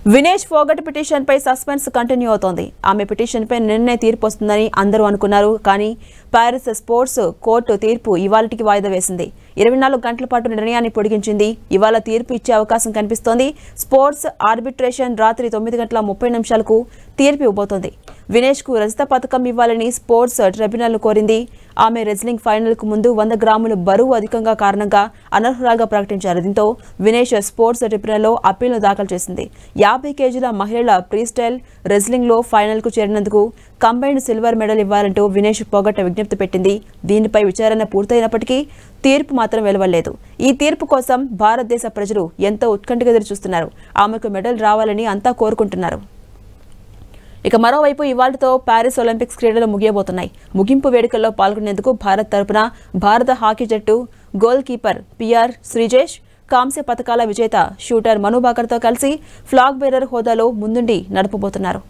Vinesh Phogat petition పై suspense continue అవుతోంది. ఆమె petition పై నిన్నే తీర్పు వస్తుందని అందరూ అనుకున్నారు. కానీ పారిస్ స్పోర్ట్స్ కోర్టు తీర్పు ఇవాళటికి వాయిదా వేసింది. 24 గంటల పాటు నిర్ణయాన్ని పొడిగించింది. ఇవాళ తీర్పు ఇచ్చే అవకాశం కనిపిస్తోంది. స్పోర్ట్స్ ఆర్బిట్రేషన్ రాత్రి 9:30 తీర్పు ఇవ్వబోతోంది. వినేష్ కు రజత పథకం ఇవ్వాలని స్పోర్ట్స్ ట్రిబ్యునల్ కోరింది. ఆమె రెజ్లింగ్ ఫైనల్ కు ముందు 100 గ్రాముల బరువు అధికంగా కారణంగా అనర్హురాలుగా ప్రకటించారు. దీంతో వినేష్ స్పోర్ట్స్ ట్రిబ్యునల్లో అప్పీల్ను దాఖలు చేసింది. 50 కేజీల మహిళల ఫ్రీస్టైల్ రెజ్లింగ్ లో ఫైనల్ కు చేరినందుకు కంబైన్డ్ సిల్వర్ మెడల్ ఇవ్వాలంటూ వినేష్ పోగొట్ట విజ్ఞప్తి పెట్టింది. దీనిపై విచారణ పూర్తయినప్పటికీ తీర్పు మాత్రం వెలువడలేదు. ఈ తీర్పు కోసం భారతదేశ ప్రజలు ఎంతో ఉత్కంఠగా ఎదురుచూస్తున్నారు. ఆమెకు మెడల్ రావాలని అంతా కోరుకుంటున్నారు. ఇక మరోవైపు ఇవాళతో పారిస్ ఒలింపిక్స్ క్రీడలు ముగియబోతున్నాయి. ముగింపు వేడుకల్లో పాల్గొనేందుకు భారత్ తరపున భారత హాకీ జట్టు గోల్ కీపర్ పిఆర్ శ్రీజేష్, కాంస్య పథకాల విజేత షూటర్ మను భాకర్తో కలిసి ఫ్లాగ్ బేరర్ హోదాలో ముందుండి నడపబోతున్నారు.